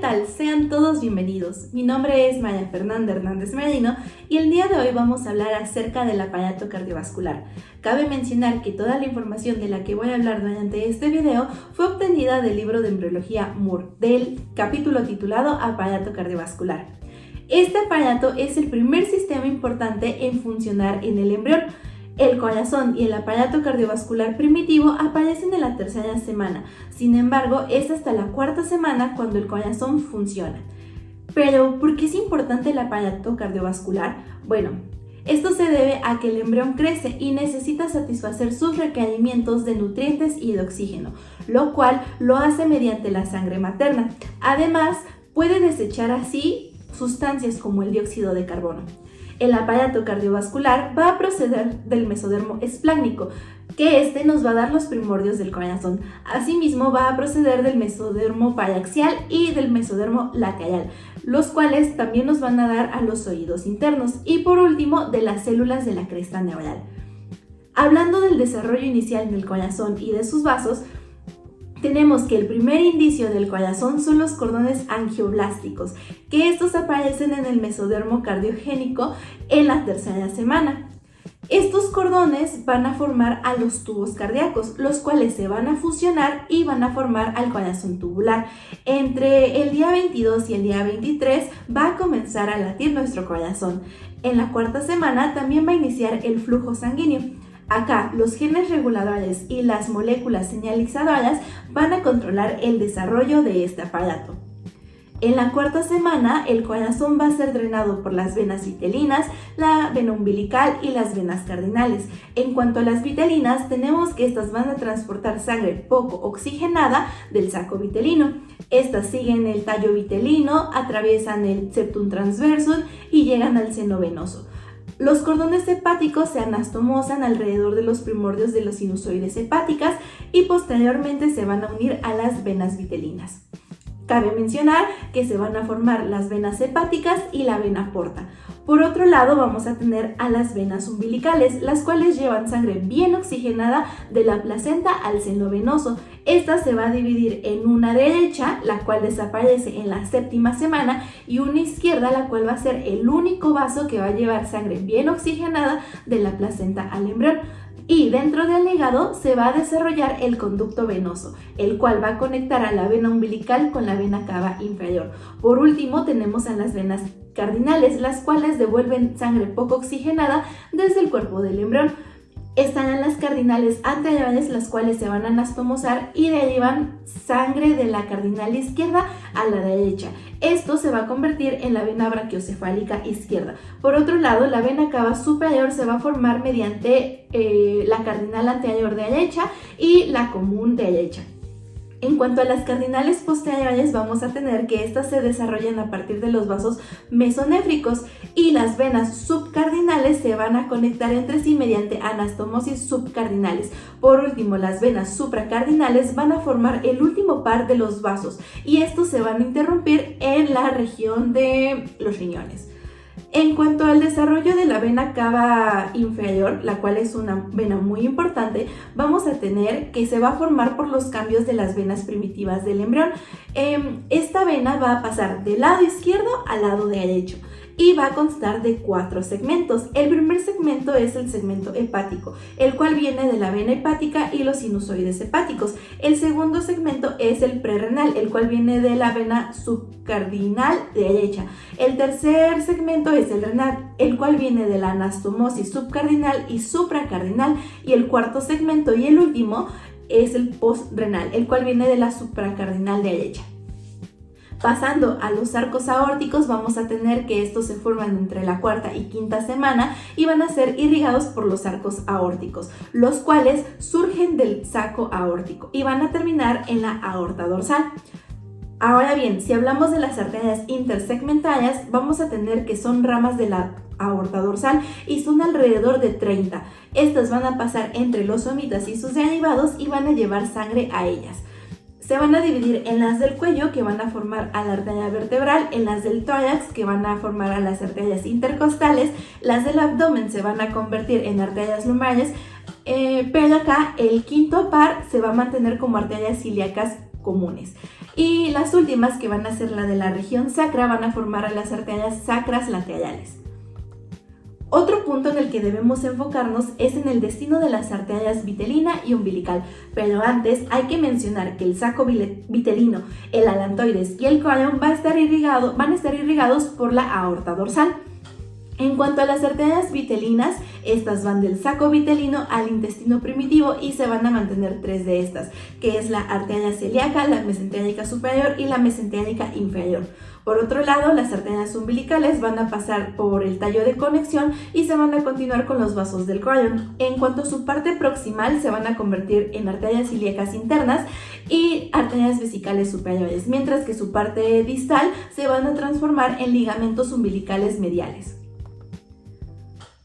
tal? Sean todos bienvenidos. Mi nombre es Maya Fernanda Hernández Merino y el día de hoy vamos a hablar acerca del aparato cardiovascular. Cabe mencionar que toda la información de la que voy a hablar durante este video fue obtenida del libro de embriología Moore, del capítulo titulado Aparato cardiovascular. Este aparato es el primer sistema importante en funcionar en el embrión. El corazón y el aparato cardiovascular primitivo aparecen en la tercera semana, sin embargo es hasta la cuarta semana cuando el corazón funciona. Pero, ¿por qué es importante el aparato cardiovascular? Bueno, esto se debe a que el embrión crece y necesita satisfacer sus requerimientos de nutrientes y de oxígeno, lo cual lo hace mediante la sangre materna. Además, puede desechar así sustancias como el dióxido de carbono. El aparato cardiovascular va a proceder del mesodermo espláncnico, que este nos va a dar los primordios del corazón. Asimismo, va a proceder del mesodermo paraxial y del mesodermo lateral, los cuales también nos van a dar a los oídos internos. Y por último, de las células de la cresta neural. Hablando del desarrollo inicial del corazón y de sus vasos, tenemos que el primer indicio del corazón son los cordones angioblásticos, que estos aparecen en el mesodermo cardiogénico en la tercera semana. Estos cordones van a formar a los tubos cardíacos, los cuales se van a fusionar y van a formar al corazón tubular. Entre el día 22 y el día 23 va a comenzar a latir nuestro corazón. En la cuarta semana también va a iniciar el flujo sanguíneo. Acá, los genes reguladores y las moléculas señalizadoras van a controlar el desarrollo de este aparato. En la cuarta semana, el corazón va a ser drenado por las venas vitelinas, la vena umbilical y las venas cardinales. En cuanto a las vitelinas, tenemos que estas van a transportar sangre poco oxigenada del saco vitelino. Estas siguen el tallo vitelino, atraviesan el septum transversum y llegan al seno venoso. Los cordones hepáticos se anastomosan alrededor de los primordios de las sinusoides hepáticas y posteriormente se van a unir a las venas vitelinas. Cabe mencionar que se van a formar las venas hepáticas y la vena porta. Por otro lado, vamos a tener a las venas umbilicales, las cuales llevan sangre bien oxigenada de la placenta al seno venoso. Esta se va a dividir en una derecha, la cual desaparece en la séptima semana, y una izquierda, la cual va a ser el único vaso que va a llevar sangre bien oxigenada de la placenta al embrión. Y dentro del hígado se va a desarrollar el conducto venoso, el cual va a conectar a la vena umbilical con la vena cava inferior. Por último, tenemos a las venas cardinales, las cuales devuelven sangre poco oxigenada desde el cuerpo del embrión. Estarán las cardinales anteriores, las cuales se van a anastomosar y derivan sangre de la cardinal izquierda a la derecha. Esto se va a convertir en la vena brachiocefálica izquierda. Por otro lado, la vena cava superior se va a formar mediante la cardinal anterior derecha y la común derecha. En cuanto a las cardinales posteriores, vamos a tener que estas se desarrollan a partir de los vasos mesonéfricos y las venas subcardinales se van a conectar entre sí mediante anastomosis subcardinales. Por último, las venas supracardinales van a formar el último par de los vasos y estos se van a interrumpir en la región de los riñones. En cuanto al desarrollo de la vena cava inferior, la cual es una vena muy importante, vamos a tener que se va a formar por los cambios de las venas primitivas del embrión. Esta vena va a pasar del lado izquierdo al lado derecho y va a constar de 4 segmentos. El primer segmento es el segmento hepático, el cual viene de la vena hepática y los sinusoides hepáticos. El segundo segmento es el prerrenal, el cual viene de la vena subcardinal derecha. El tercer segmento es el renal, el cual viene de la anastomosis subcardinal y supracardinal. Y el cuarto segmento y el último es el postrenal, el cual viene de la supracardinal derecha. Pasando a los arcos aórticos, vamos a tener que estos se forman entre la cuarta y quinta semana y van a ser irrigados por los arcos aórticos, los cuales surgen del saco aórtico y van a terminar en la aorta dorsal. Ahora bien, si hablamos de las arterias intersegmentarias, vamos a tener que son ramas de la aorta dorsal y son alrededor de 30. Estas van a pasar entre los somitas y sus derivados y van a llevar sangre a ellas. Se van a dividir en las del cuello, que van a formar a la arteria vertebral, en las del tórax, que van a formar a las arterias intercostales, las del abdomen se van a convertir en arterias lumbares, pero acá el quinto par se va a mantener como arterias ilíacas comunes. Y las últimas, que van a ser la de la región sacra, van a formar a las arterias sacras laterales. Otro punto en el que debemos enfocarnos es en el destino de las arterias vitelina y umbilical, pero antes hay que mencionar que el saco vitelino, el alantoides y el chorion van a estar irrigados por la aorta dorsal. En cuanto a las arterias vitelinas, estas van del saco vitelino al intestino primitivo y se van a mantener tres de estas, que es la arteria celíaca, la mesentérica superior y la mesentérica inferior. Por otro lado, las arterias umbilicales van a pasar por el tallo de conexión y se van a continuar con los vasos del chorion. En cuanto a su parte proximal, se van a convertir en arterias ilíacas internas y arterias vesicales superiores, mientras que su parte distal se van a transformar en ligamentos umbilicales mediales.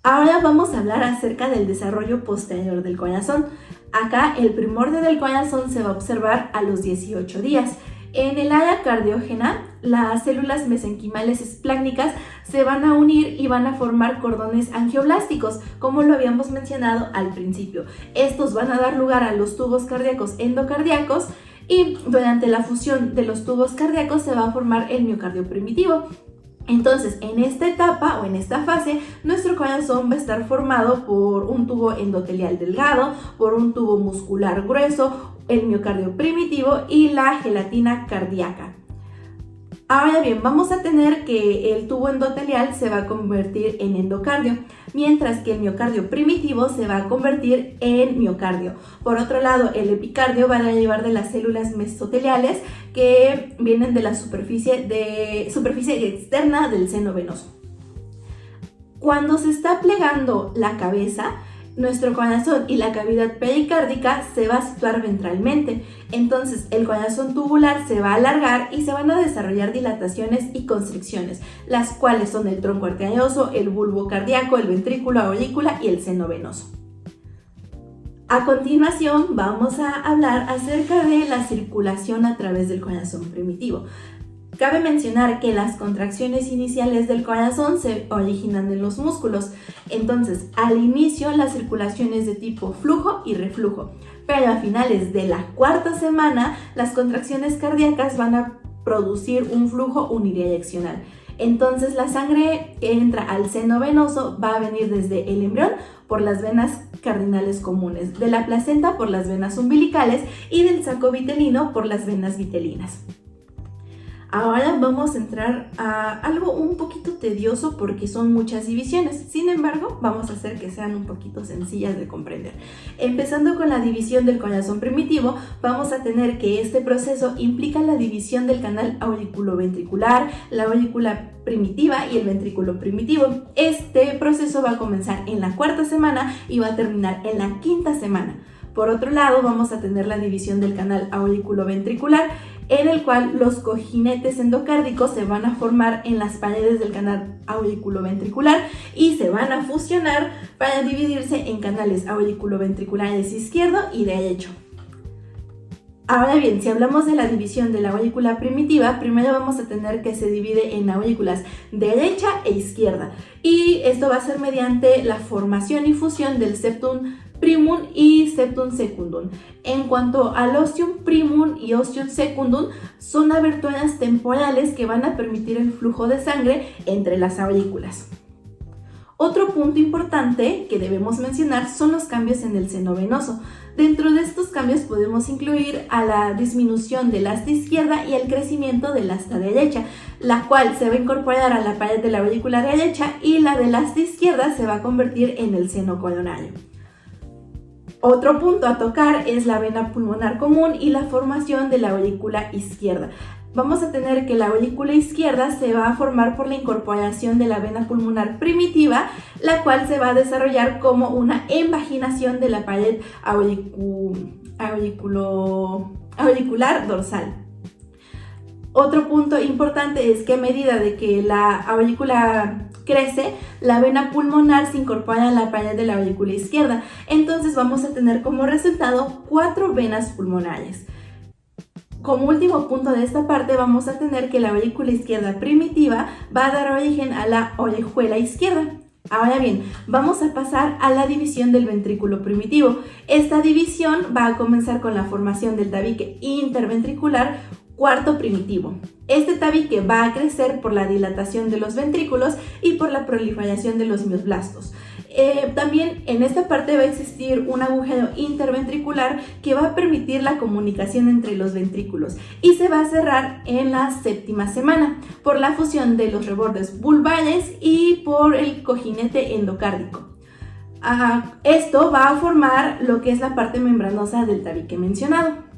Ahora vamos a hablar acerca del desarrollo posterior del corazón. Acá el primordio del corazón se va a observar a los 18 días. En el área cardiógena, las células mesenquimales esplácnicas se van a unir y van a formar cordones angioblásticos, como lo habíamos mencionado al principio. Estos van a dar lugar a los tubos cardíacos endocardíacos y durante la fusión de los tubos cardíacos se va a formar el miocardio primitivo. Entonces, en esta etapa o en esta fase, nuestro corazón va a estar formado por un tubo endotelial delgado, por un tubo muscular grueso, el miocardio primitivo y la gelatina cardíaca. Ahora bien, vamos a tener que el tubo endotelial se va a convertir en endocardio, mientras que el miocardio primitivo se va a convertir en miocardio. Por otro lado, el epicardio va a derivar de las células mesoteliales que vienen de la superficie externa del seno venoso. Cuando se está plegando la cabeza, nuestro corazón y la cavidad pericárdica se va a situar ventralmente. Entonces el corazón tubular se va a alargar y se van a desarrollar dilataciones y constricciones, las cuales son el tronco arterioso, el bulbo cardíaco, el ventrículo, aurícula y el seno venoso. A continuación vamos a hablar acerca de la circulación a través del corazón primitivo. Cabe mencionar que las contracciones iniciales del corazón se originan en los músculos. Entonces, al inicio la circulación es de tipo flujo y reflujo, pero a finales de la cuarta semana las contracciones cardíacas van a producir un flujo unidireccional. Entonces, la sangre que entra al seno venoso va a venir desde el embrión por las venas cardinales comunes, de la placenta por las venas umbilicales y del saco vitelino por las venas vitelinas. Ahora vamos a entrar a algo un poquito tedioso porque son muchas divisiones. Sin embargo, vamos a hacer que sean un poquito sencillas de comprender. Empezando con la división del corazón primitivo, vamos a tener que este proceso implica la división del canal auriculoventricular, la aurícula primitiva y el ventrículo primitivo. Este proceso va a comenzar en la cuarta semana y va a terminar en la quinta semana. Por otro lado, vamos a tener la división del canal auriculoventricular, en el cual los cojinetes endocárdicos se van a formar en las paredes del canal auriculoventricular y se van a fusionar para dividirse en canales auriculoventriculares izquierdo y derecho. Ahora bien, si hablamos de la división de la aurícula primitiva, primero vamos a tener que se divide en aurículas derecha e izquierda, y esto va a ser mediante la formación y fusión del septum primum y septum secundum. En cuanto al ostium primum y ostium secundum, son aberturas temporales que van a permitir el flujo de sangre entre las aurículas. Otro punto importante que debemos mencionar son los cambios en el seno venoso. Dentro de estos cambios podemos incluir a la disminución del asta izquierda y el crecimiento del asta derecha, la cual se va a incorporar a la pared de la aurícula derecha, y la del asta izquierda se va a convertir en el seno coronario. Otro punto a tocar es la vena pulmonar común y la formación de la aurícula izquierda. Vamos a tener que la aurícula izquierda se va a formar por la incorporación de la vena pulmonar primitiva, la cual se va a desarrollar como una invaginación de la pared auricular dorsal. Otro punto importante es que a medida de que la aurícula crece, la vena pulmonar se incorpora a la pared de la aurícula izquierda. Entonces vamos a tener como resultado 4 venas pulmonares. Como último punto de esta parte, vamos a tener que la aurícula izquierda primitiva va a dar origen a la orejuela izquierda. Ahora bien, vamos a pasar a la división del ventrículo primitivo. Esta división va a comenzar con la formación del tabique interventricular, Cuarto primitivo. Este tabique va a crecer por la dilatación de los ventrículos y por la proliferación de los mioblastos. También en esta parte va a existir un agujero interventricular que va a permitir la comunicación entre los ventrículos y se va a cerrar en la séptima semana por la fusión de los rebordes vulvares y por el cojinete endocárdico. Esto va a formar lo que es la parte membranosa del tabique mencionado.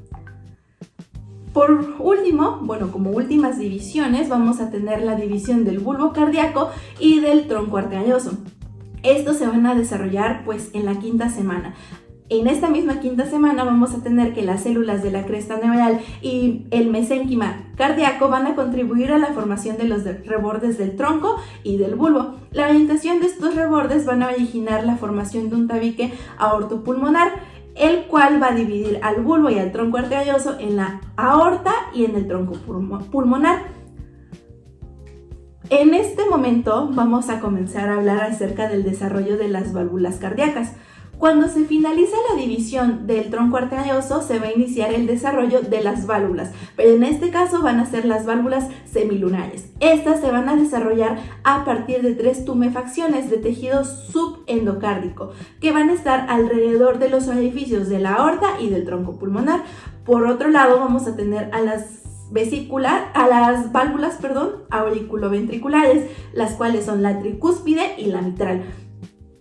Por último, como últimas divisiones, vamos a tener la división del bulbo cardíaco y del tronco arterioso. Estos se van a desarrollar en la quinta semana. En esta misma quinta semana vamos a tener que las células de la cresta neural y el mesénquima cardíaco van a contribuir a la formación de los rebordes del tronco y del bulbo. La orientación de estos rebordes van a originar la formación de un tabique aortopulmonar, el cual va a dividir al bulbo y al tronco arterioso en la aorta y en el tronco pulmonar. En este momento vamos a comenzar a hablar acerca del desarrollo de las válvulas cardíacas. Cuando se finaliza la división del tronco arterioso, se va a iniciar el desarrollo de las válvulas, pero en este caso van a ser las válvulas semilunares. Estas se van a desarrollar a partir de 3 tumefacciones de tejido subendocárdico que van a estar alrededor de los orificios de la aorta y del tronco pulmonar. Por otro lado, vamos a tener a las válvulas auriculoventriculares, las cuales son la tricúspide y la mitral.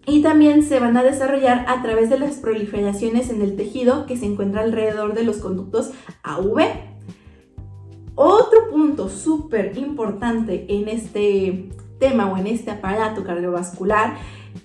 Y también se van a desarrollar a través de las proliferaciones en el tejido que se encuentra alrededor de los conductos AV. Otro punto súper importante en este tema o en este aparato cardiovascular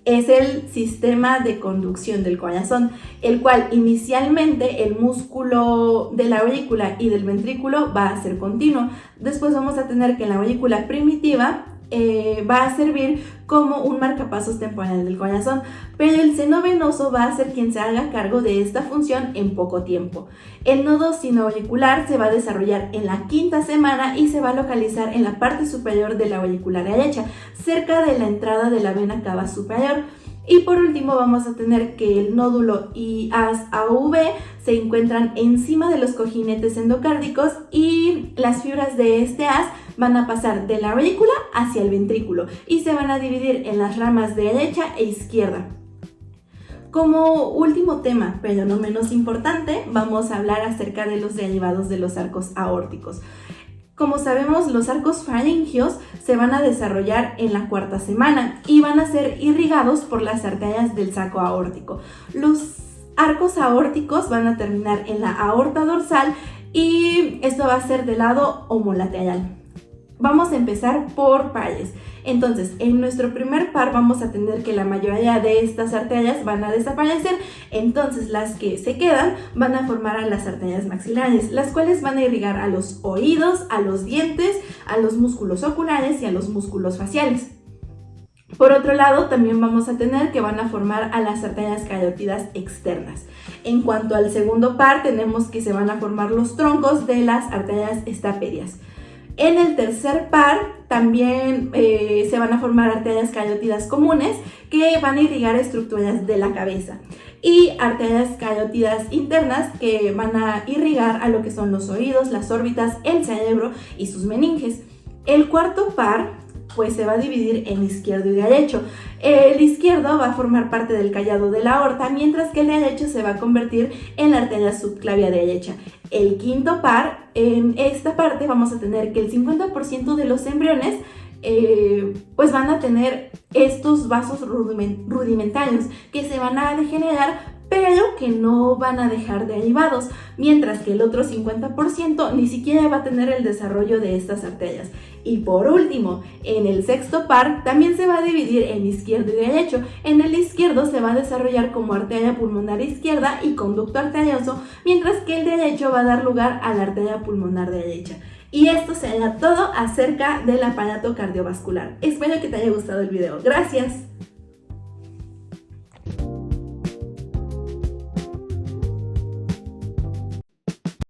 es el sistema de conducción del corazón, el cual inicialmente el músculo de la aurícula y del ventrículo va a ser continuo. Después vamos a tener que la aurícula primitiva va a servir como un marcapasos temporal del corazón, pero el seno venoso va a ser quien se haga cargo de esta función en poco tiempo. El nodo sinoauricular se va a desarrollar en la quinta semana y se va a localizar en la parte superior de la aurícula derecha, cerca de la entrada de la vena cava superior. Y por último vamos a tener que el nódulo y haz AV se encuentran encima de los cojinetes endocárdicos y las fibras de este haz van a pasar de la aurícula hacia el ventrículo y se van a dividir en las ramas derecha e izquierda. Como último tema, pero no menos importante, vamos a hablar acerca de los derivados de los arcos aórticos. Como sabemos, los arcos faringios se van a desarrollar en la cuarta semana y van a ser irrigados por las arterias del saco aórtico. Los arcos aórticos van a terminar en la aorta dorsal y esto va a ser del lado homolateral. Vamos a empezar por pares. Entonces, en nuestro primer par vamos a tener que la mayoría de estas arterias van a desaparecer. Entonces, las que se quedan van a formar a las arterias maxilares, las cuales van a irrigar a los oídos, a los dientes, a los músculos oculares y a los músculos faciales. Por otro lado, también vamos a tener que van a formar a las arterias carótidas externas. En cuanto al segundo par, tenemos que se van a formar los troncos de las arterias estapedias. En el tercer par también se van a formar arterias carótidas comunes que van a irrigar estructuras de la cabeza y arterias carótidas internas que van a irrigar a lo que son los oídos, las órbitas, el cerebro y sus meninges. El cuarto par se va a dividir en izquierdo y derecho. El izquierdo va a formar parte del callado de la aorta, mientras que el derecho se va a convertir en la arteria subclavia derecha. El quinto par, en esta parte vamos a tener que el 50% de los embriones van a tener estos vasos rudimentarios que se van a degenerar, pero que no van a dejar derivados, mientras que el otro 50% ni siquiera va a tener el desarrollo de estas arterias. Y por último, en el sexto par también se va a dividir en izquierdo y derecho. En el izquierdo se va a desarrollar como arteria pulmonar izquierda y conducto arterioso, mientras que el derecho va a dar lugar a la arteria pulmonar derecha. Y esto será todo acerca del aparato cardiovascular. Espero que te haya gustado el video. Gracias.